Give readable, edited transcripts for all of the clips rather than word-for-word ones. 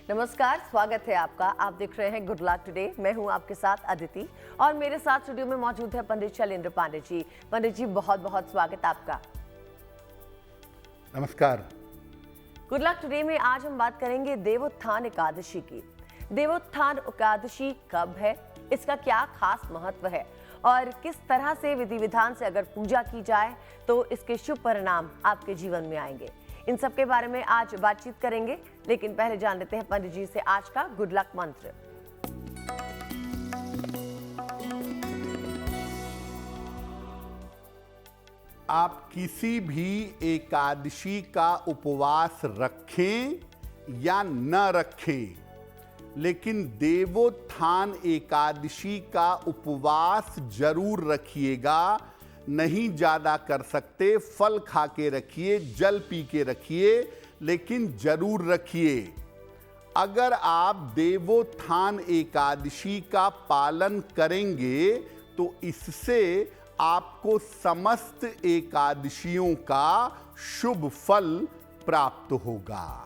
नमस्कार, स्वागत है आपका। आप देख रहे हैं गुड लक टुडे। मैं हूं आपके साथ अदिति और मेरे साथ स्टूडियो में मौजूद है पंडित शैलेंद्र पांडे जी। पंडित जी, बहुत बहुत स्वागत आपका। नमस्कार। गुड लक टुडे में आज हम बात करेंगे देवोत्थान एकादशी की। देवोत्थान एकादशी कब है, इसका क्या खास महत्व है और किस तरह से विधि विधान से अगर पूजा की जाए तो इसके शुभ परिणाम आपके जीवन में आएंगे। इन सब के बारे में आज बातचीत करेंगे, लेकिन पहले जान लेते हैं पंडित जी से आज का गुड लक मंत्र। आप किसी भी एकादशी का उपवास रखें या न रखें, लेकिन देवोत्थान एकादशी का उपवास जरूर रखिएगा। नहीं ज्यादा कर सकते, फल खा के रखिए, जल पी के रखिए, लेकिन जरूर रखिए। अगर आप देवोत्थान एकादशी का पालन करेंगे तो इससे आपको समस्त एकादशियों का शुभ फल प्राप्त होगा।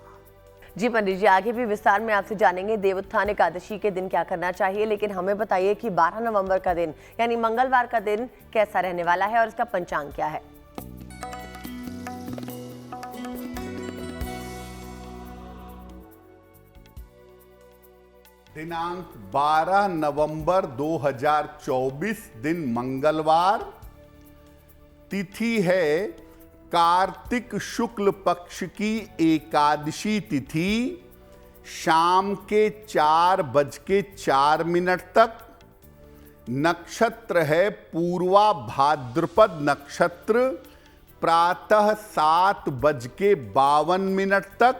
जी पंडित जी, आगे भी विस्तार में आपसे जानेंगे देवोत्थान एकादशी के दिन क्या करना चाहिए, लेकिन हमें बताइए कि 12 नवंबर का दिन यानी मंगलवार का दिन कैसा रहने वाला है और इसका पंचांग क्या है। दिनांक 12 नवंबर 2024 दिन मंगलवार। तिथि है कार्तिक शुक्ल पक्ष की एकादशी तिथि, शाम के 4:04 तक। नक्षत्र है पूर्वा भाद्रपद नक्षत्र, प्रातः 7:52 तक।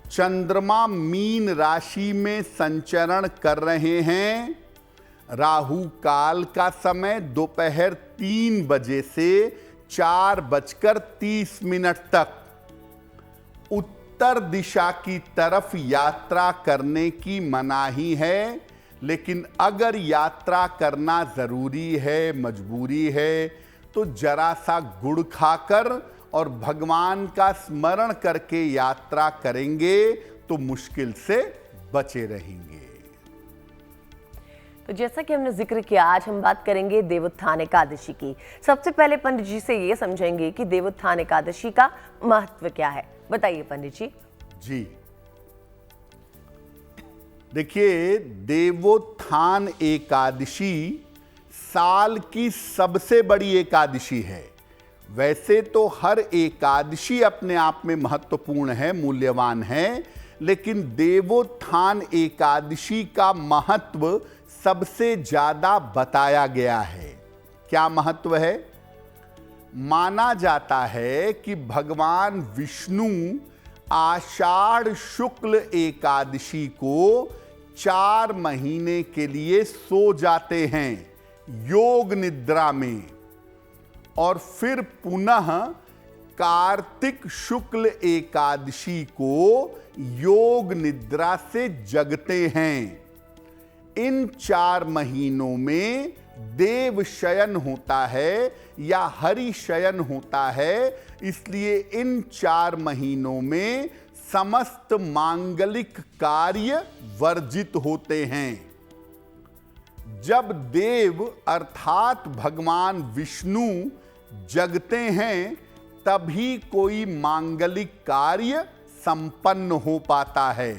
चंद्रमा मीन राशि में संचरण कर रहे हैं। राहु काल का समय दोपहर 3 बजे से 4:30 तक। उत्तर दिशा की तरफ यात्रा करने की मनाही है, लेकिन अगर यात्रा करना जरूरी है, मजबूरी है, तो जरा सा गुड़ खाकर और भगवान का स्मरण करके यात्रा करेंगे तो मुश्किल से बचे रहेंगे। तो जैसा कि हमने जिक्र किया, आज हम बात करेंगे देवोत्थान एकादशी की। सबसे पहले पंडित जी से ये समझेंगे कि देवोत्थान एकादशी का महत्व क्या है। बताइए पंडित जी। जी देखिए, देवोत्थान एकादशी साल की सबसे बड़ी एकादशी है। वैसे तो हर एकादशी अपने आप में महत्वपूर्ण है, मूल्यवान है, लेकिन देवोत्थान एकादशी का महत्व सबसे ज्यादा बताया गया है। क्या महत्व है? माना जाता है कि भगवान विष्णु आषाढ़ शुक्ल एकादशी को 4 महीने के लिए सो जाते हैं योग निद्रा में, और फिर पुनः कार्तिक शुक्ल एकादशी को योग निद्रा से जगते हैं। इन 4 महीनों में देव शयन होता है या हरि शयन होता है, इसलिए इन 4 महीनों में समस्त मांगलिक कार्य वर्जित होते हैं। जब देव अर्थात भगवान विष्णु जगते हैं, तभी कोई मांगलिक कार्य संपन्न हो पाता है।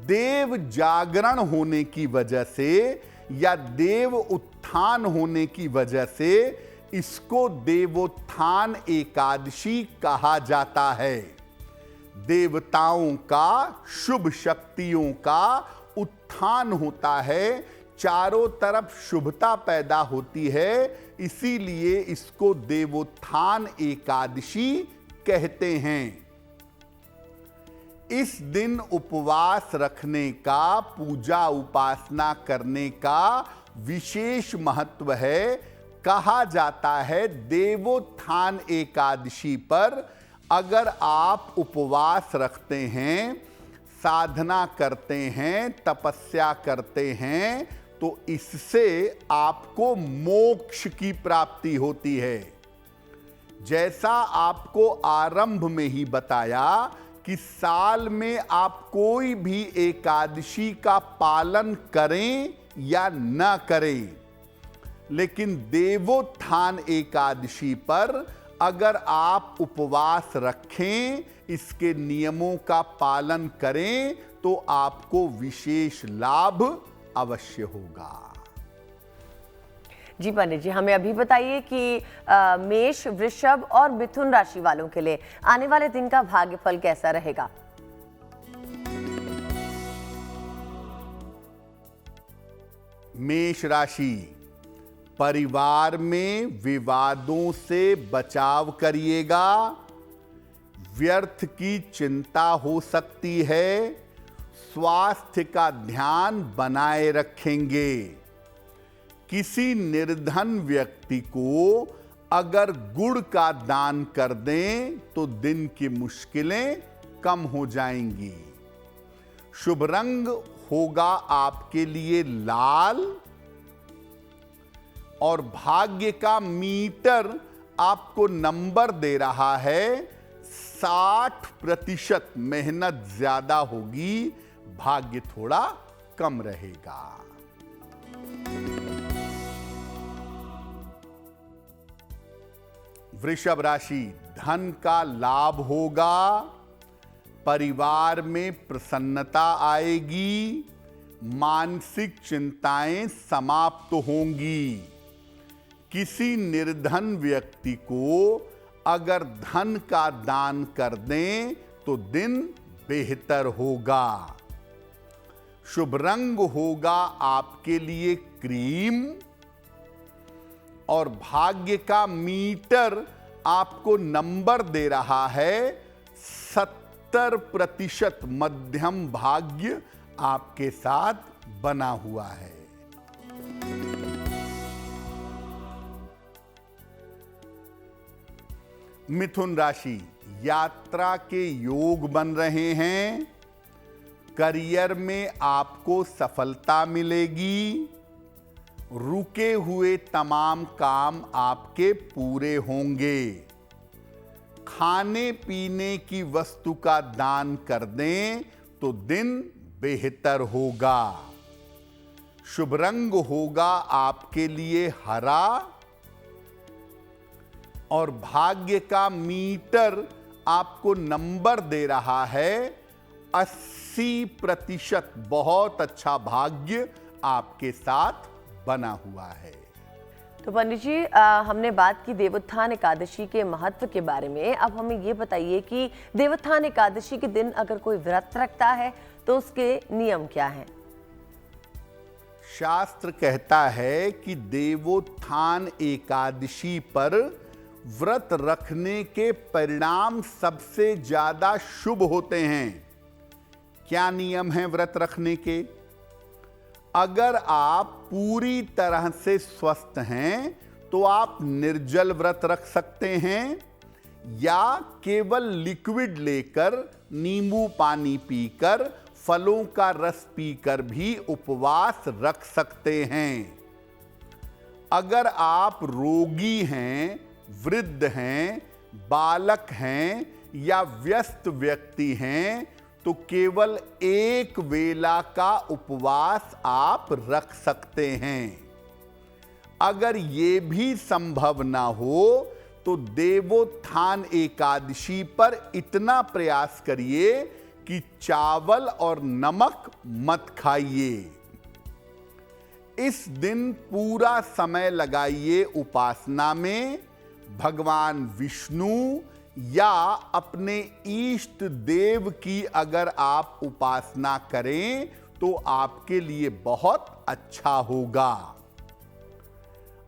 देव जागरण होने की वजह से या देव उत्थान होने की वजह से इसको देवोत्थान एकादशी कहा जाता है। देवताओं का, शुभ शक्तियों का उत्थान होता है, चारों तरफ शुभता पैदा होती है, इसीलिए इसको देवोत्थान एकादशी कहते हैं। इस दिन उपवास रखने का, पूजा उपासना करने का विशेष महत्व है। कहा जाता है देवोत्थान एकादशी पर अगर आप उपवास रखते हैं, साधना करते हैं, तपस्या करते हैं, तो इससे आपको मोक्ष की प्राप्ति होती है। जैसा आपको आरंभ में ही बताया कि साल में आप कोई भी एकादशी का पालन करें या न करें, लेकिन देवोत्थान एकादशी पर अगर आप उपवास रखें, इसके नियमों का पालन करें, तो आपको विशेष लाभ अवश्य होगा। जी पंडित जी, हमें अभी बताइए कि मेष, वृषभ और मिथुन राशि वालों के लिए आने वाले दिन का भाग्यफल कैसा रहेगा। मेष राशि, परिवार में विवादों से बचाव करिएगा। व्यर्थ की चिंता हो सकती है। स्वास्थ्य का ध्यान बनाए रखेंगे। किसी निर्धन व्यक्ति को अगर गुड़ का दान कर दें तो दिन की मुश्किलें कम हो जाएंगी। शुभ रंग होगा आपके लिए लाल और भाग्य का मीटर आपको नंबर दे रहा है 60%। मेहनत ज्यादा होगी, भाग्य थोड़ा कम रहेगा। वृषभ राशि, धन का लाभ होगा। परिवार में प्रसन्नता आएगी। मानसिक चिंताएं समाप्त होंगी। किसी निर्धन व्यक्ति को अगर धन का दान कर दें तो दिन बेहतर होगा। शुभ रंग होगा आपके लिए क्रीम और भाग्य का मीटर आपको नंबर दे रहा है 70%। मध्यम भाग्य आपके साथ बना हुआ है। मिथुन राशि, यात्रा के योग बन रहे हैं। करियर में आपको सफलता मिलेगी। रुके हुए तमाम काम आपके पूरे होंगे। खाने पीने की वस्तु का दान कर दें तो दिन बेहतर होगा। शुभ रंग होगा आपके लिए हरा और भाग्य का मीटर आपको नंबर दे रहा है 80%। बहुत अच्छा भाग्य आपके साथ बना हुआ है। तो पंडित जी, हमने बात की देवोत्थान एकादशी के महत्व के बारे में। अब हमें ये बताइए कि देवोत्थान एकादशी के दिन अगर कोई व्रत रखता है तो उसके नियम क्या हैं? शास्त्र कहता है कि देवोत्थान एकादशी पर व्रत रखने के परिणाम सबसे ज्यादा शुभ होते हैं। क्या नियम है व्रत रखने के? अगर आप पूरी तरह से स्वस्थ हैं तो आप निर्जल व्रत रख सकते हैं या केवल लिक्विड लेकर, नींबू पानी पीकर, फलों का रस पीकर भी उपवास रख सकते हैं। अगर आप रोगी हैं, वृद्ध हैं, बालक हैं या व्यस्त व्यक्ति हैं तो केवल एक वेला का उपवास आप रख सकते हैं। अगर ये भी संभव ना हो तो देवोत्थान एकादशी पर इतना प्रयास करिए कि चावल और नमक मत खाइए। इस दिन पूरा समय लगाइए उपासना में। भगवान विष्णु या अपने इष्ट देव की अगर आप उपासना करें तो आपके लिए बहुत अच्छा होगा।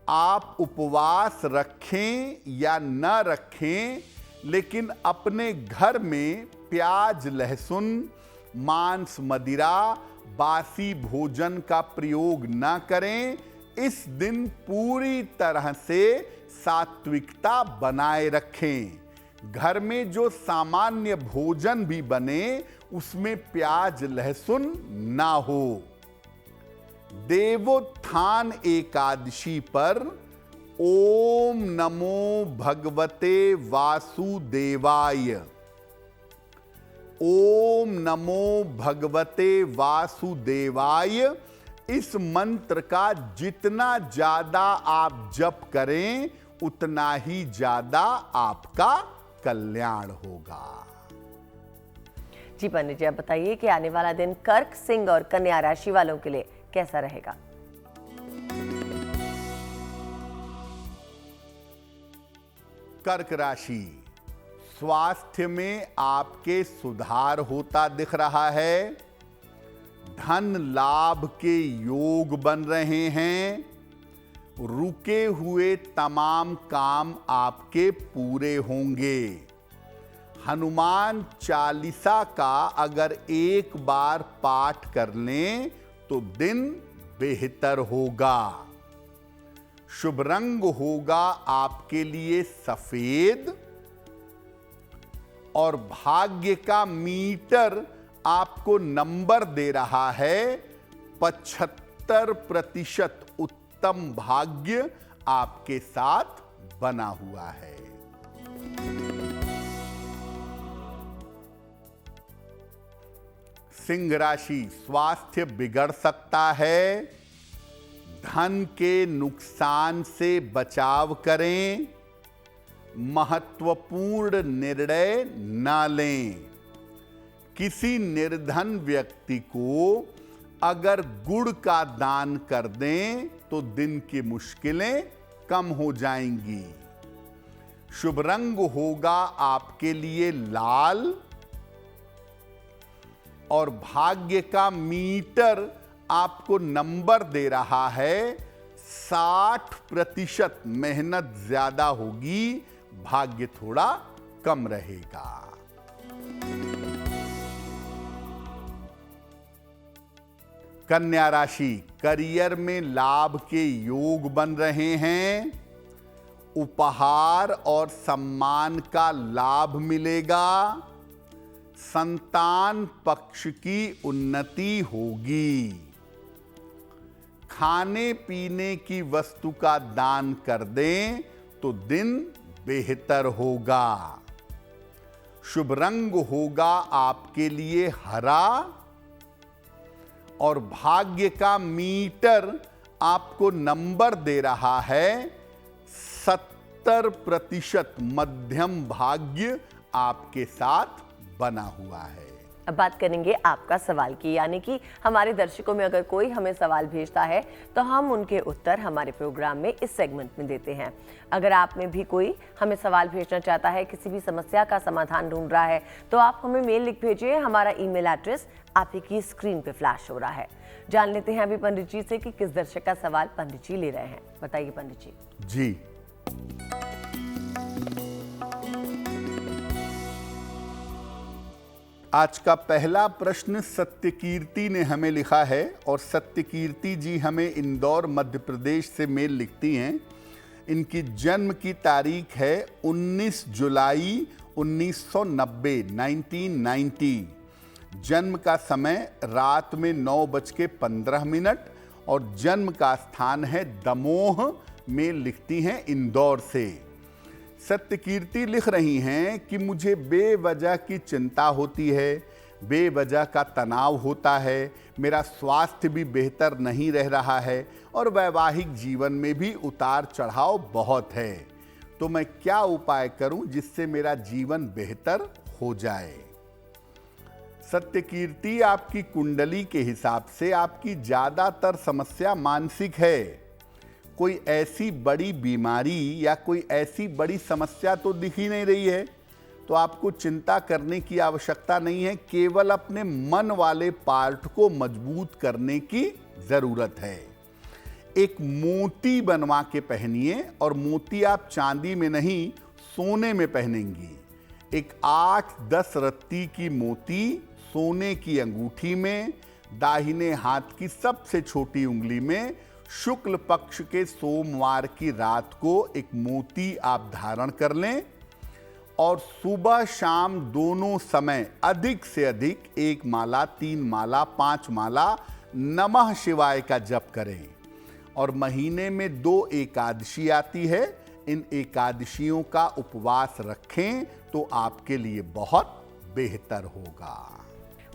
आप उपवास रखें या न रखें, लेकिन अपने घर में प्याज, लहसुन, मांस, मदिरा, बासी भोजन का प्रयोग न करें। इस दिन पूरी तरह से सात्विकता बनाए रखें। घर में जो सामान्य भोजन भी बने उसमें प्याज, लहसुन ना हो। देवोत्थान एकादशी पर ओम नमो भगवते वासुदेवाय ओम नमो भगवते वासुदेवाय, इस मंत्र का जितना ज्यादा आप जप करें उतना ही ज्यादा आपका कल्याण होगा। जी पंडित जी, आप बताइए कि आने वाला दिन कर्क, सिंह और कन्या राशि वालों के लिए कैसा रहेगा? कर्क राशि, स्वास्थ्य में आपके सुधार होता दिख रहा है। धन लाभ के योग बन रहे हैं। रुके हुए तमाम काम आपके पूरे होंगे। हनुमान चालीसा का अगर एक बार पाठ कर लें तो दिन बेहतर होगा। शुभ रंग होगा आपके लिए सफेद और भाग्य का मीटर आपको नंबर दे रहा है 75% उत्तम भाग्य आपके साथ बना हुआ है। सिंह राशि, स्वास्थ्य बिगड़ सकता है। धन के नुकसान से बचाव करें। महत्वपूर्ण निर्णय न लें। किसी निर्धन व्यक्ति को अगर गुड़ का दान कर दें तो दिन की मुश्किलें कम हो जाएंगी। शुभ रंग होगा आपके लिए लाल और भाग्य का मीटर आपको नंबर दे रहा है 60%। मेहनत ज्यादा होगी, भाग्य थोड़ा कम रहेगा। कन्या राशि, करियर में लाभ के योग बन रहे हैं। उपहार और सम्मान का लाभ मिलेगा। संतान पक्ष की उन्नति होगी। खाने पीने की वस्तु का दान कर दें तो दिन बेहतर होगा। शुभ रंग होगा आपके लिए हरा और भाग्य का मीटर आपको नंबर दे रहा है 70%। मध्यम भाग्य आपके साथ बना हुआ है। अब बात करेंगे आपका सवाल की, यानी कि हमारे दर्शकों में अगर कोई हमें सवाल भेजता है तो हम उनके उत्तर हमारे प्रोग्राम में इस सेगमेंट में देते हैं। अगर आप में भी कोई हमें सवाल भेजना चाहता है, किसी भी समस्या का समाधान ढूंढ रहा है, तो आप हमें मेल लिख भेजिए। हमारा ईमेल एड्रेस आपकी स्क्रीन पे फ्लैश हो रहा है। जान लेते हैं अभी पंडित जी से कि किस दर्शक का सवाल पंडित जी ले रहे हैं। बताइए पंडित जी। जी, आज का पहला प्रश्न सत्यकीर्ति ने हमें लिखा है और सत्यकीर्ति जी हमें इंदौर मध्य प्रदेश से मेल लिखती हैं। इनकी जन्म की तारीख है 19 जुलाई 1990, 1990। जन्म का समय रात में 9:15 और जन्म का स्थान है दमोह। मेल लिखती हैं इंदौर से। सत्यकीर्ति लिख रही हैं कि मुझे बेवजह की चिंता होती है, बेवजह का तनाव होता है, मेरा स्वास्थ्य भी बेहतर नहीं रह रहा है और वैवाहिक जीवन में भी उतार चढ़ाव बहुत है। तो मैं क्या उपाय करूं जिससे मेरा जीवन बेहतर हो जाए? सत्यकीर्ति, आपकी कुंडली के हिसाब से आपकी ज़्यादातर समस्या मानसिक है। कोई ऐसी बड़ी बीमारी या कोई ऐसी बड़ी समस्या तो दिख ही नहीं रही है, तो आपको चिंता करने की आवश्यकता नहीं है। केवल अपने मन वाले पार्ट को मजबूत करने की ज़रूरत है। एक मोती बनवा के पहनिए और मोती आप चांदी में नहीं, सोने में पहनेंगी। एक 8-10 रत्ती की मोती सोने की अंगूठी में, दाहिने हाथ की सबसे छोटी उंगली में, शुक्ल पक्ष के सोमवार की रात को एक मोती आप धारण कर लें और सुबह शाम दोनों समय अधिक से अधिक 1 माला, 3 माला, 5 माला नमः शिवाय का जप करें। और महीने में 2 एकादशी आती है, इन एकादशियों का उपवास रखें तो आपके लिए बहुत बेहतर होगा।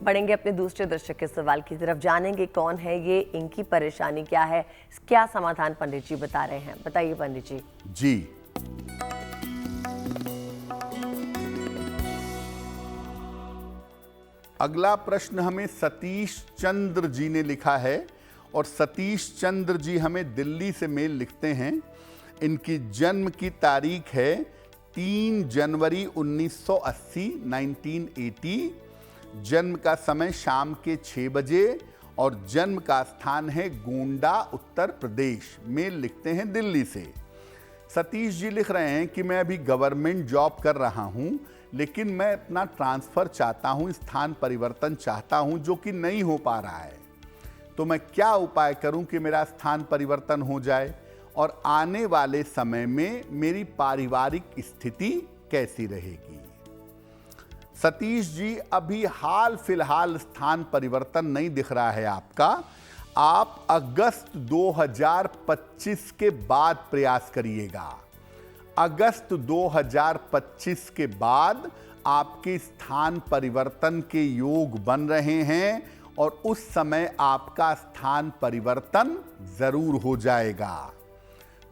बढ़ेंगे अपने दूसरे दर्शक के सवाल की तरफ, जानेंगे कौन है ये, इनकी परेशानी क्या है, क्या समाधान पंडित जी बता रहे हैं। बताइए पंडित जी। जी, अगला प्रश्न हमें सतीश चंद्र जी ने लिखा है और सतीश चंद्र जी हमें दिल्ली से मेल लिखते हैं। इनकी जन्म की तारीख है 3 जनवरी 1980 1980। जन्म का समय शाम के 6 बजे और जन्म का स्थान है गोंडा, उत्तर प्रदेश। मेल लिखते हैं दिल्ली से। सतीश जी लिख रहे हैं कि मैं अभी गवर्नमेंट जॉब कर रहा हूं, लेकिन मैं अपना ट्रांसफ़र चाहता हूं, स्थान परिवर्तन चाहता हूं, जो कि नहीं हो पा रहा है। तो मैं क्या उपाय करूं कि मेरा स्थान परिवर्तन हो जाए और आने वाले समय में मेरी पारिवारिक स्थिति कैसी रहेगी। सतीश जी, अभी हाल फिलहाल स्थान परिवर्तन नहीं दिख रहा है आपका। आप अगस्त 2025 के बाद प्रयास करिएगा। अगस्त 2025 के बाद आपके स्थान परिवर्तन के योग बन रहे हैं और उस समय आपका स्थान परिवर्तन जरूर हो जाएगा।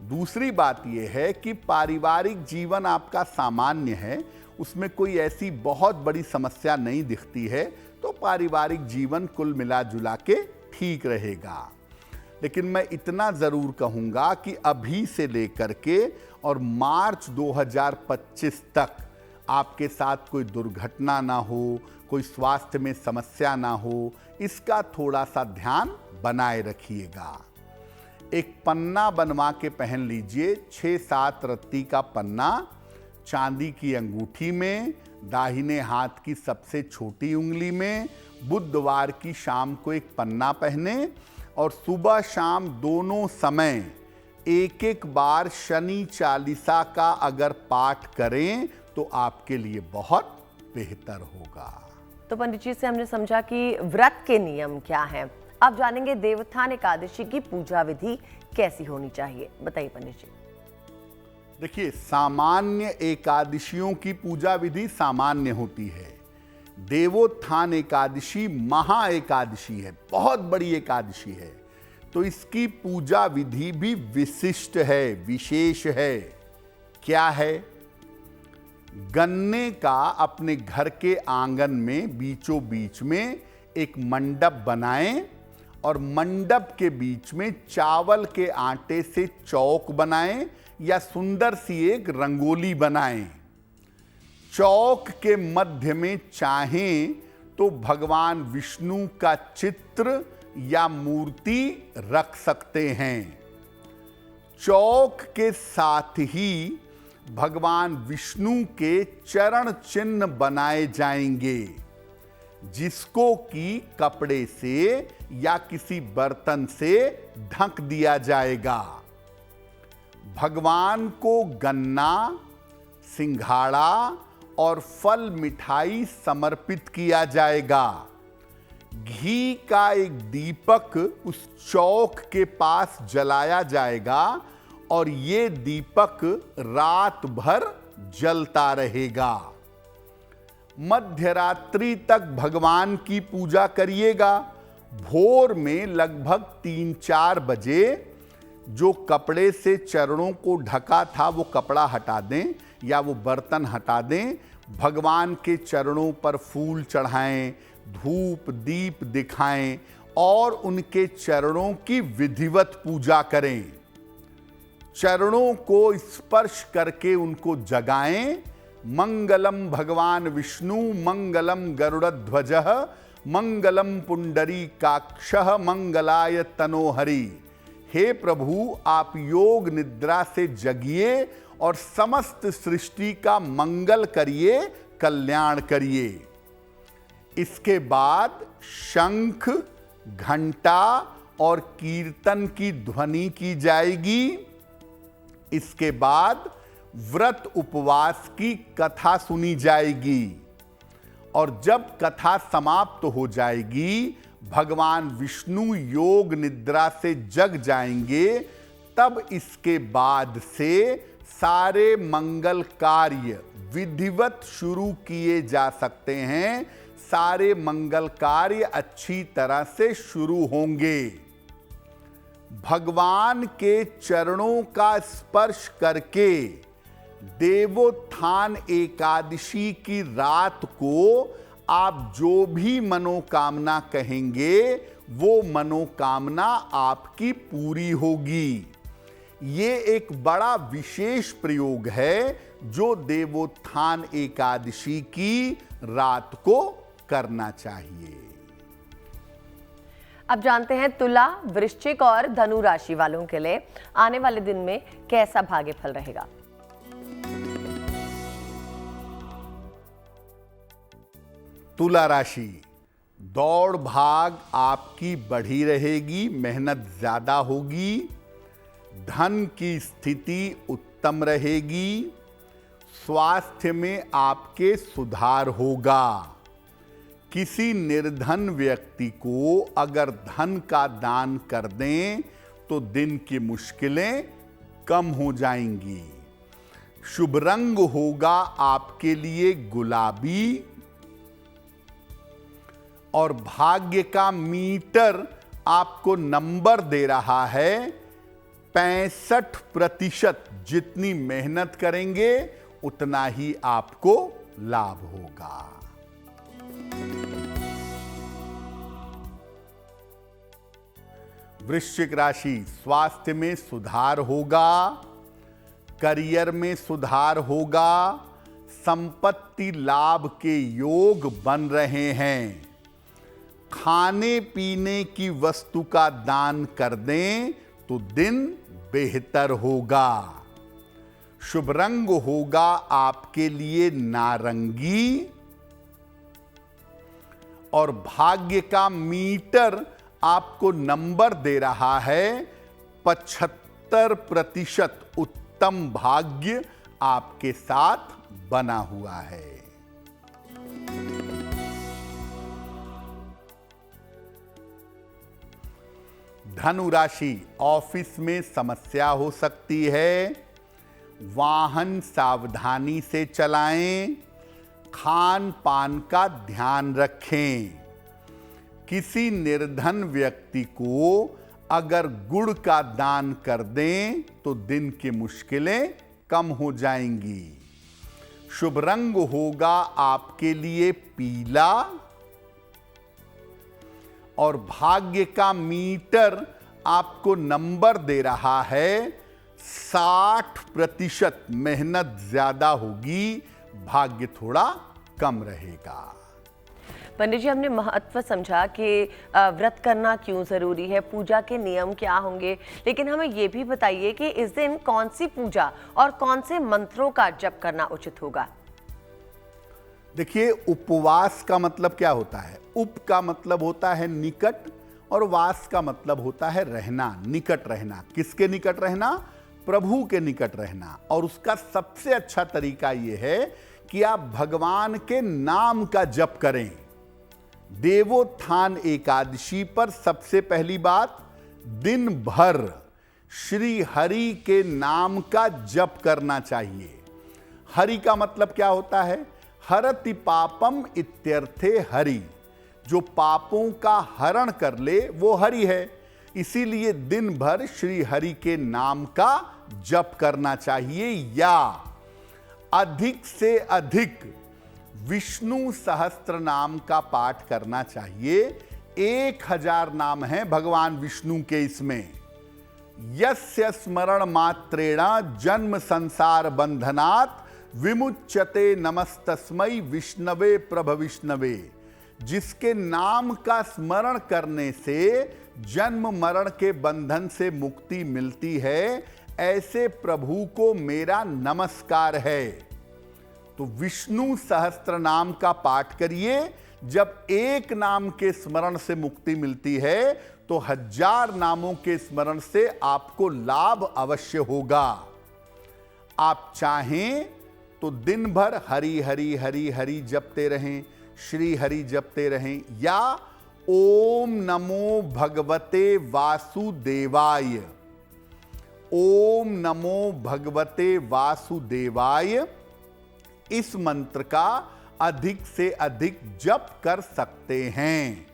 दूसरी बात यह है कि पारिवारिक जीवन आपका सामान्य है, उसमें कोई ऐसी बहुत बड़ी समस्या नहीं दिखती है, तो पारिवारिक जीवन कुल मिला जुला के ठीक रहेगा। लेकिन मैं इतना ज़रूर कहूँगा कि अभी से लेकर के और मार्च 2025 तक आपके साथ कोई दुर्घटना ना हो, कोई स्वास्थ्य में समस्या ना हो, इसका थोड़ा सा ध्यान बनाए रखिएगा। एक पन्ना बनवा के पहन लीजिए, 6-7 रत्ती का पन्ना, चांदी की अंगूठी में, दाहिने हाथ की सबसे छोटी उंगली में। बुधवार की शाम को एक पन्ना पहने और सुबह शाम दोनों समय एक बार शनि चालीसा का अगर पाठ करें तो आपके लिए बहुत बेहतर होगा। तो पंडित जी से हमने समझा कि व्रत के नियम क्या हैं। अब जानेंगे देवोत्थान एकादशी की पूजा विधि कैसी होनी चाहिए। बताइए पंडित जी। देखिए, सामान्य एकादशियों की पूजा विधि सामान्य होती है। देवोत्थान एकादशी महा एकादशी है, बहुत बड़ी एकादशी है, तो इसकी पूजा विधि भी विशिष्ट है, विशेष है। क्या है? गन्ने का अपने घर के आंगन में बीचों बीच में एक मंडप बनाएं और मंडप के बीच में चावल के आटे से चौक बनाएं या सुंदर सी एक रंगोली बनाएं। चौक के मध्य में चाहें तो भगवान विष्णु का चित्र या मूर्ति रख सकते हैं। चौक के साथ ही भगवान विष्णु के चरण चिन्ह बनाए जाएंगे, जिसको कि कपड़े से या किसी बर्तन से ढक दिया जाएगा। भगवान को गन्ना, सिंघाड़ा और फल मिठाई समर्पित किया जाएगा। घी का एक दीपक उस चौक के पास जलाया जाएगा और ये दीपक रात भर जलता रहेगा। मध्यरात्रि तक भगवान की पूजा करिएगा। भोर में लगभग 3-4 बजे जो कपड़े से चरणों को ढका था वो कपड़ा हटा दें या वो बर्तन हटा दें। भगवान के चरणों पर फूल चढ़ाएं, धूप दीप दिखाएं और उनके चरणों की विधिवत पूजा करें। चरणों को स्पर्श करके उनको जगाएं। मंगलम भगवान विष्णु, मंगलम गरुड़ध्वजः, मंगलम पुंडरीकाक्षः, मंगलाय तनोहरि। हे प्रभु, आप योग निद्रा से जगिए और समस्त सृष्टि का मंगल करिए, कल्याण करिए। इसके बाद शंख, घंटा और कीर्तन की ध्वनि की जाएगी। इसके बाद व्रत उपवास की कथा सुनी जाएगी और जब कथा समाप्त हो जाएगी, भगवान विष्णु योग निद्रा से जग जाएंगे। तब इसके बाद से सारे मंगल कार्य विधिवत शुरू किए जा सकते हैं, सारे मंगल कार्य अच्छी तरह से शुरू होंगे। भगवान के चरणों का स्पर्श करके देवोत्थान एकादशी की रात को आप जो भी मनोकामना कहेंगे वो मनोकामना आपकी पूरी होगी। ये एक बड़ा विशेष प्रयोग है जो देवोत्थान एकादशी की रात को करना चाहिए। अब जानते हैं तुला, वृश्चिक और धनु राशि वालों के लिए आने वाले दिन में कैसा भाग्यफल रहेगा। तुला राशि, दौड़ भाग आपकी बढ़ी रहेगी, मेहनत ज्यादा होगी, धन की स्थिति उत्तम रहेगी, स्वास्थ्य में आपके सुधार होगा। किसी निर्धन व्यक्ति को अगर धन का दान कर दें तो दिन की मुश्किलें कम हो जाएंगी। शुभ रंग होगा आपके लिए गुलाबी और भाग्य का मीटर आपको नंबर दे रहा है 65%। जितनी मेहनत करेंगे उतना ही आपको लाभ होगा। वृश्चिक राशि, स्वास्थ्य में सुधार होगा, करियर में सुधार होगा, संपत्ति लाभ के योग बन रहे हैं। खाने पीने की वस्तु का दान कर दें तो दिन बेहतर होगा। शुभ रंग होगा आपके लिए नारंगी और भाग्य का मीटर आपको नंबर दे रहा है 75%। उत्तम भाग्य आपके साथ बना हुआ है। धनु राशि, ऑफिस में समस्या हो सकती है, वाहन सावधानी से चलाएं, खान पान का ध्यान रखें। किसी निर्धन व्यक्ति को अगर गुड़ का दान कर दें तो दिन की मुश्किलें कम हो जाएंगी। शुभ रंग होगा आपके लिए पीला और भाग्य का मीटर आपको नंबर दे रहा है 60%। मेहनत ज्यादा होगी, भाग्य थोड़ा कम रहेगा। पंडित जी, हमने महत्व समझा कि व्रत करना क्यों जरूरी है, पूजा के नियम क्या होंगे, लेकिन हमें यह भी बताइए कि इस दिन कौन सी पूजा और कौन से मंत्रों का जप करना उचित होगा। देखिए, उपवास का मतलब क्या होता है? उप का मतलब होता है निकट और वास का मतलब होता है रहना, निकट रहना। किसके निकट रहना? प्रभु के निकट रहना। और उसका सबसे अच्छा तरीका यह है कि आप भगवान के नाम का जप करें। देवोत्थान एकादशी पर सबसे पहली बात, दिन भर श्री हरि के नाम का जप करना चाहिए। हरि का मतलब क्या होता है? हरति पापम इत्यर्थे हरि। जो पापों का हरण कर ले वो हरि है। इसीलिए दिन भर श्री हरि के नाम का जप करना चाहिए या अधिक से अधिक विष्णु सहस्त्र नाम का पाठ करना चाहिए। 1000 नाम हैं भगवान विष्णु के इसमें। यस्य स्मरण मात्रेण जन्म संसार बंधनात् विमुच्यते नमस्तस्मै विष्णवे प्रभ विष्णवे। जिसके नाम का स्मरण करने से जन्म मरण के बंधन से मुक्ति मिलती है, ऐसे प्रभु को मेरा नमस्कार है। तो विष्णु सहस्त्र नाम का पाठ करिए। जब एक नाम के स्मरण से मुक्ति मिलती है तो 1000 नामों के स्मरण से आपको लाभ अवश्य होगा। आप चाहें तो दिन भर हरि हरि हरि हरि जपते रहें, श्री हरि जपते रहें, या ओम नमो भगवते वासुदेवाय, ओम नमो भगवते वासुदेवाय इस मंत्र का अधिक से अधिक जप कर सकते हैं।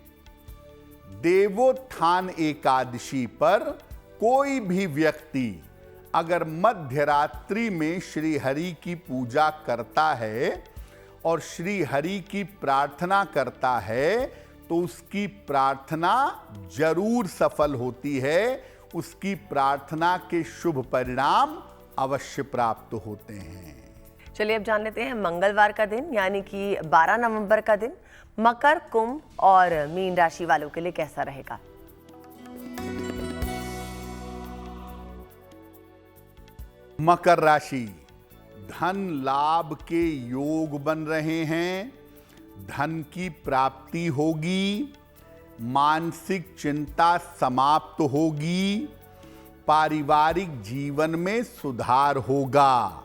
देवोत्थान एकादशी पर कोई भी व्यक्ति अगर मध्य रात्रि में श्री हरि की पूजा करता है और श्री हरि की प्रार्थना करता है तो उसकी प्रार्थना जरूर सफल होती है, उसकी प्रार्थना के शुभ परिणाम अवश्य प्राप्त होते हैं। चलिए अब जान लेते हैं मंगलवार का दिन यानी कि 12 नवंबर का दिन मकर, कुंभ और मीन राशि वालों के लिए कैसा रहेगा। मकर राशि, धन लाभ के योग बन रहे हैं, धन की प्राप्ति होगी, मानसिक चिंता समाप्त होगी, पारिवारिक जीवन में सुधार होगा।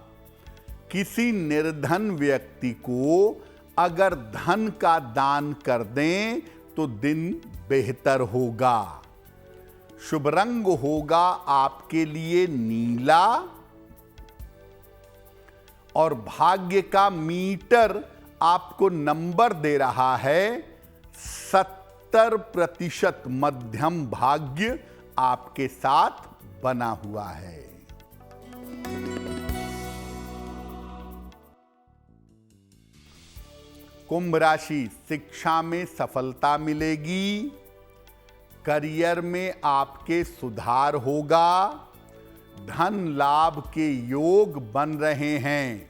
किसी निर्धन व्यक्ति को अगर धन का दान कर दें तो दिन बेहतर होगा। शुभ रंग होगा आपके लिए नीला और भाग्य का मीटर आपको नंबर दे रहा है 70% मध्यम भाग्य आपके साथ बना हुआ है। कुंभ राशि, शिक्षा में सफलता मिलेगी, करियर में आपके सुधार होगा, धन लाभ के योग बन रहे हैं।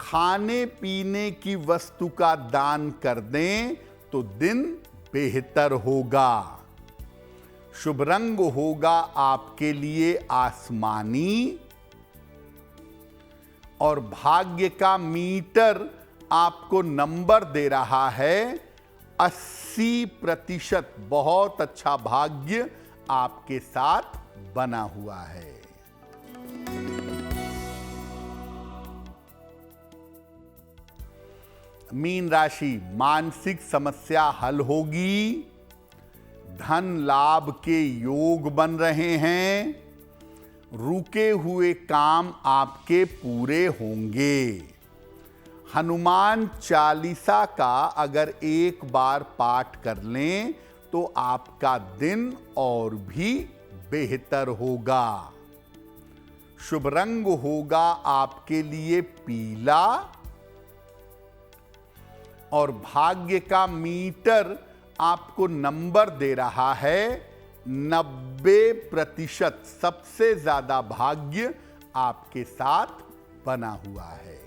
खाने पीने की वस्तु का दान कर दें तो दिन बेहतर होगा। शुभ रंग होगा आपके लिए आसमानी और भाग्य का मीटर आपको नंबर दे रहा है 80%। बहुत अच्छा भाग्य आपके साथ बना हुआ है। मीन राशि, मानसिक समस्या हल होगी, धन लाभ के योग बन रहे हैं, रुके हुए काम आपके पूरे होंगे। हनुमान चालीसा का अगर एक बार पाठ कर लें तो आपका दिन और भी बेहतर होगा। शुभ रंग होगा आपके लिए पीला और भाग्य का मीटर आपको नंबर दे रहा है 90%। सबसे ज्यादा भाग्य आपके साथ बना हुआ है।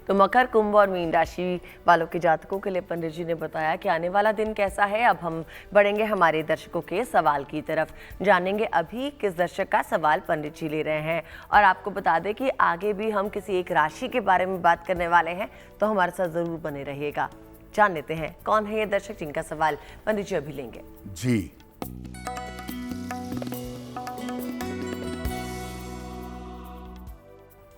तो मकर, कुंभ और मीन राशि वालों के जातकों के लिए पंडित जी ने बताया कि आने वाला दिन कैसा है। अब हम बढ़ेंगे हमारे दर्शकों के सवाल की तरफ, जानेंगे अभी किस दर्शक का सवाल पंडित जी ले रहे हैं। और आपको बता दें कि आगे भी हम किसी एक राशि के बारे में बात करने वाले हैं, तो हमारे साथ जरूर बने रहिएगा। जान लेते हैं कौन है ये दर्शक जिनका सवाल पंडित जी अभी लेंगे। जी,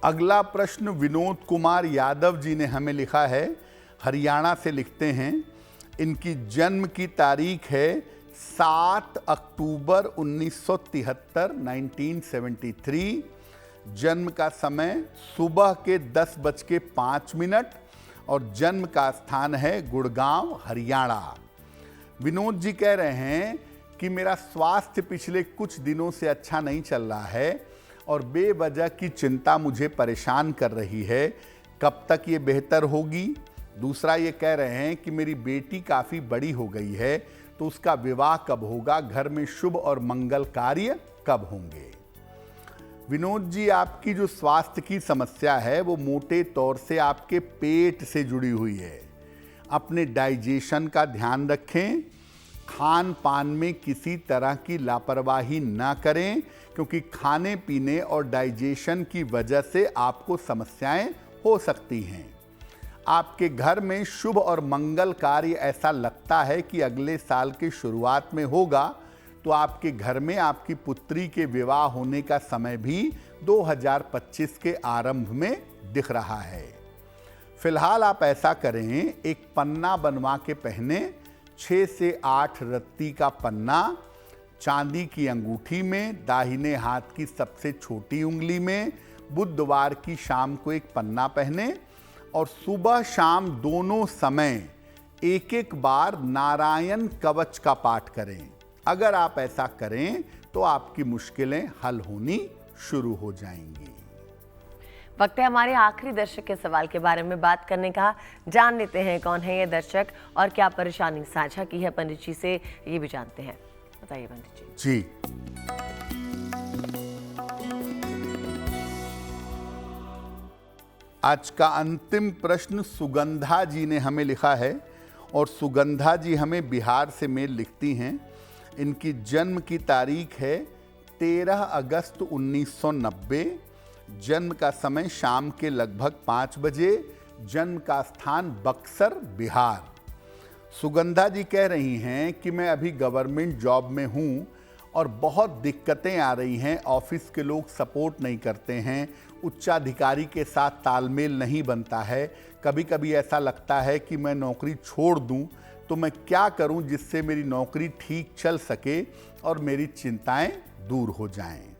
अगला प्रश्न विनोद कुमार यादव जी ने हमें लिखा है, हरियाणा से लिखते हैं। इनकी जन्म की तारीख है 7 अक्टूबर 1973, 1973। जन्म का समय सुबह के 10:05 और जन्म का स्थान है गुड़गांव, हरियाणा। विनोद जी कह रहे हैं कि मेरा स्वास्थ्य पिछले कुछ दिनों से अच्छा नहीं चल रहा है और बेवजह की चिंता मुझे परेशान कर रही है। कब तक ये बेहतर होगी? दूसरा ये कह रहे हैं कि मेरी बेटी काफ़ी बड़ी हो गई है, तो उसका विवाह कब होगा? घर में शुभ और मंगल कार्य कब होंगे? विनोद जी, आपकी जो स्वास्थ्य की समस्या है वो मोटे तौर से आपके पेट से जुड़ी हुई है। अपने डाइजेशन का ध्यान रखें, खान पान में किसी तरह की लापरवाही ना करें, क्योंकि खाने पीने और डाइजेशन की वजह से आपको समस्याएं हो सकती हैं। आपके घर में शुभ और मंगल कार्य ऐसा लगता है कि अगले साल की शुरुआत में होगा, तो आपके घर में आपकी पुत्री के विवाह होने का समय भी 2025 के आरंभ में दिख रहा है। फिलहाल आप ऐसा करें, एक पन्ना बनवा के पहने, 6 से 8 रत्ती का पन्ना चांदी की अंगूठी में, दाहिने हाथ की सबसे छोटी उंगली में। बुधवार की शाम को एक पन्ना पहने और सुबह शाम दोनों समय एक एक बार नारायण कवच का पाठ करें। अगर आप ऐसा करें तो आपकी मुश्किलें हल होनी शुरू हो जाएंगी। वक्त है हमारे आखिरी दर्शक के सवाल के बारे में बात करने का। जान लेते हैं कौन है ये दर्शक और क्या परेशानी साझा की है पंडित जी से, ये भी जानते हैं। बताइए पंडित जी। आज का अंतिम प्रश्न सुगंधा जी ने हमें लिखा है और सुगंधा जी हमें बिहार से मेल लिखती हैं। इनकी जन्म की तारीख है 13 अगस्त 1990। जन्म का समय शाम के लगभग 5 बजे। जन्म का स्थान बक्सर, बिहार। सुगंधा जी कह रही हैं कि मैं अभी गवर्नमेंट जॉब में हूं और बहुत दिक्कतें आ रही हैं। ऑफिस के लोग सपोर्ट नहीं करते हैं, उच्चाधिकारी के साथ तालमेल नहीं बनता है। कभी कभी ऐसा लगता है कि मैं नौकरी छोड़ दूं, तो मैं क्या करूं जिससे मेरी नौकरी ठीक चल सके और मेरी चिंताएं दूर हो जाएं।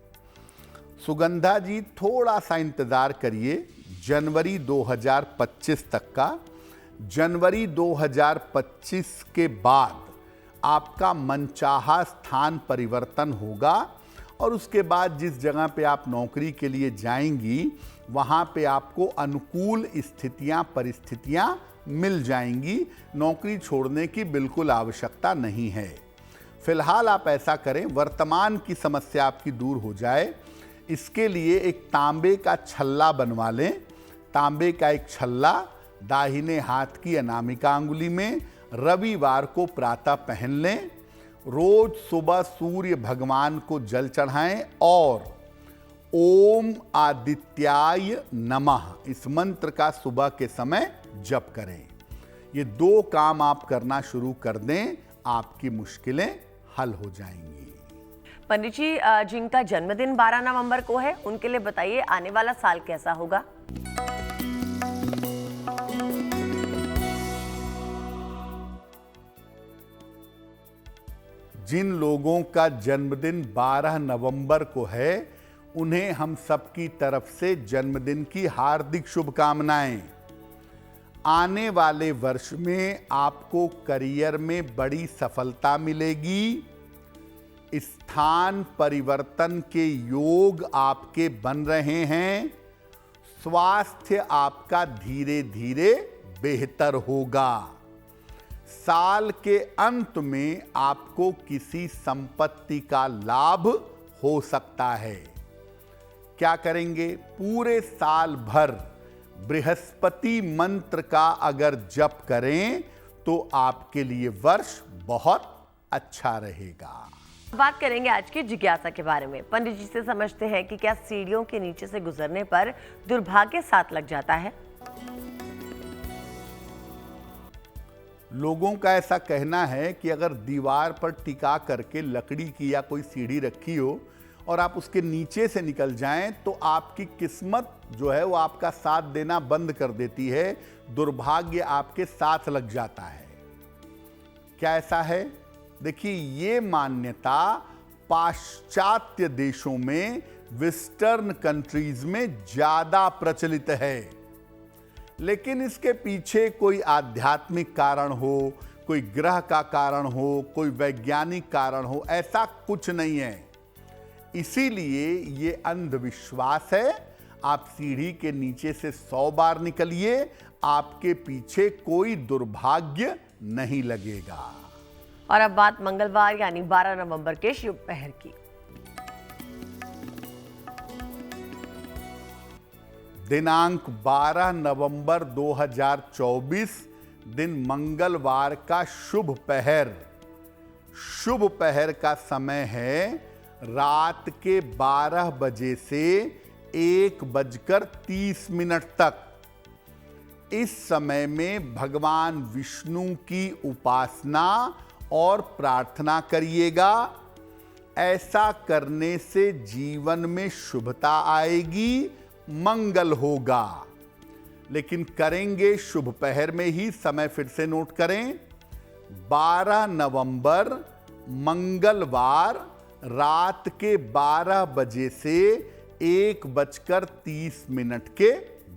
सुगंधा जी थोड़ा सा इंतज़ार करिए जनवरी 2025 तक का। जनवरी 2025 के बाद आपका मनचाहा स्थान परिवर्तन होगा और उसके बाद जिस जगह पे आप नौकरी के लिए जाएंगी वहाँ पे आपको अनुकूल स्थितियाँ, परिस्थितियाँ मिल जाएंगी। नौकरी छोड़ने की बिल्कुल आवश्यकता नहीं है। फिलहाल आप ऐसा करें, वर्तमान की समस्या आपकी दूर हो जाए, इसके लिए एक तांबे का छल्ला बनवा लें। तांबे का एक छल्ला दाहिने हाथ की अनामिका अंगुली में रविवार को प्रातः पहन लें। रोज सुबह सूर्य भगवान को जल चढ़ाएं और ओम आदित्याय नमः इस मंत्र का सुबह के समय जप करें। ये 2 काम आप करना शुरू कर दें, आपकी मुश्किलें हल हो जाएंगी। पंडित जी, जिनका जन्मदिन 12 नवंबर को है उनके लिए बताइए आने वाला साल कैसा होगा। जिन लोगों का जन्मदिन 12 नवंबर को है उन्हें हम सबकी तरफ से जन्मदिन की हार्दिक शुभकामनाएं। आने वाले वर्ष में आपको करियर में बड़ी सफलता मिलेगी। स्थान परिवर्तन के योग आपके बन रहे हैं। स्वास्थ्य आपका धीरे धीरे बेहतर होगा। साल के अंत में आपको किसी संपत्ति का लाभ हो सकता है। क्या करेंगे? पूरे साल भर बृहस्पति मंत्र का अगर जप करें तो आपके लिए वर्ष बहुत अच्छा रहेगा। बात करेंगे आज की जिज्ञासा के बारे में। पंडित जी से समझते हैं कि क्या सीढ़ियों के नीचे से गुजरने पर दुर्भाग्य साथ लग जाता है। लोगों का ऐसा कहना है कि अगर दीवार पर टिका करके लकड़ी की या कोई सीढ़ी रखी हो और आप उसके नीचे से निकल जाएं तो आपकी किस्मत जो है वो आपका साथ देना बंद कर देती है, दुर्भाग्य आपके साथ लग जाता है। क्या ऐसा है? देखिए, ये मान्यता पाश्चात्य देशों में, वेस्टर्न कंट्रीज में ज्यादा प्रचलित है, लेकिन इसके पीछे कोई आध्यात्मिक कारण हो, कोई ग्रह का कारण हो, कोई वैज्ञानिक कारण हो, ऐसा कुछ नहीं है। इसीलिए ये अंधविश्वास है। आप सीढ़ी के नीचे से 100 बार निकलिए, आपके पीछे कोई दुर्भाग्य नहीं लगेगा। और अब बात मंगलवार यानी 12 नवंबर के शुभ पहर की। दिनांक 12 नवंबर 2024 दिन मंगलवार का शुभ पहर। शुभ पहर का समय है रात के 12 बजे से 1:30 तक। इस समय में भगवान विष्णु की उपासना और प्रार्थना करिएगा। ऐसा करने से जीवन में शुभता आएगी, मंगल होगा। लेकिन करेंगे शुभ पहर में ही। समय फिर से नोट करें, 12 नवंबर मंगलवार रात के 12 बजे से 1:30 के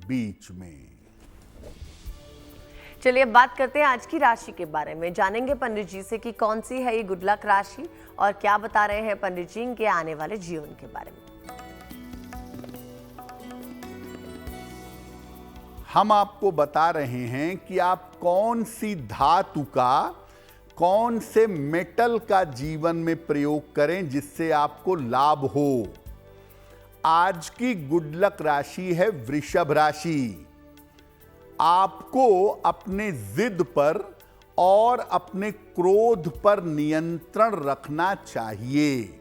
बीच में। चलिए अब बात करते हैं आज की राशि के बारे में। जानेंगे पंडित जी से कि कौन सी है ये गुड लक राशि और क्या बता रहे हैं पंडित जी इनके आने वाले जीवन के बारे में। हम आपको बता रहे हैं कि आप कौन सी धातु का, कौन से मेटल का जीवन में प्रयोग करें जिससे आपको लाभ हो। आज की गुड लक राशि है वृषभ राशि। आपको अपने जिद पर और अपने क्रोध पर नियंत्रण रखना चाहिए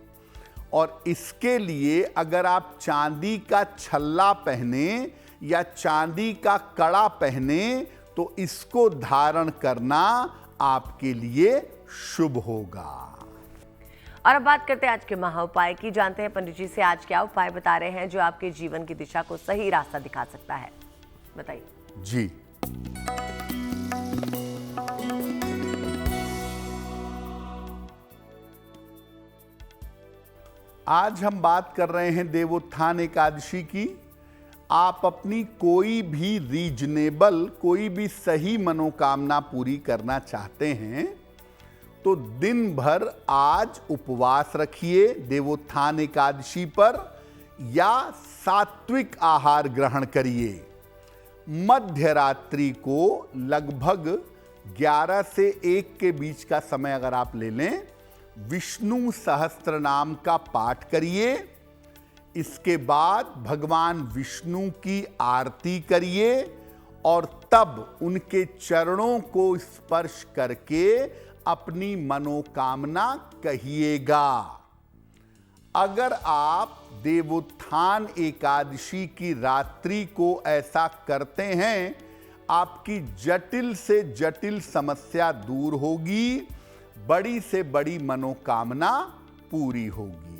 और इसके लिए अगर आप चांदी का छल्ला पहने या चांदी का कड़ा पहने तो इसको धारण करना आपके लिए शुभ होगा। और अब बात करते हैं आज के महा उपाय की। जानते हैं पंडित जी से आज क्या उपाय बता रहे हैं जो आपके जीवन की दिशा को सही रास्ता दिखा सकता है, बताइए। जी, आज हम बात कर रहे हैं देवोत्थान एकादशी की। आप अपनी कोई भी रीजनेबल, कोई भी सही मनोकामना पूरी करना चाहते हैं तो दिन भर आज उपवास रखिए देवोत्थान एकादशी पर या सात्विक आहार ग्रहण करिए। मध्य रात्रि को लगभग 11 से 1 के बीच का समय अगर आप ले लें, विष्णु सहस्त्र नाम का पाठ करिए। इसके बाद भगवान विष्णु की आरती करिए और तब उनके चरणों को स्पर्श करके अपनी मनोकामना कहिएगा। अगर आप देवोत्थान एकादशी की रात्रि को ऐसा करते हैं, आपकी जटिल से जटिल समस्या दूर होगी, बड़ी से बड़ी मनोकामना पूरी होगी।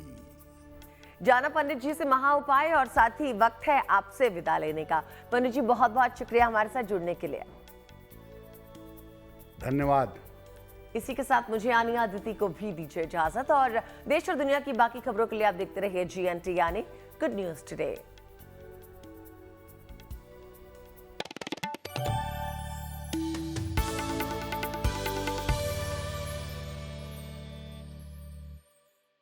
जाना पंडित जी से महा उपाय और साथ ही वक्त है आपसे विदा लेने का। पंडित जी बहुत बहुत शुक्रिया हमारे साथ जुड़ने के लिए। धन्यवाद। इसी के साथ मुझे यानी अदिति को भी दीजिए इजाजत और देश और दुनिया की बाकी खबरों के लिए आप देखते रहिए GNT यानी गुड न्यूज टुडे।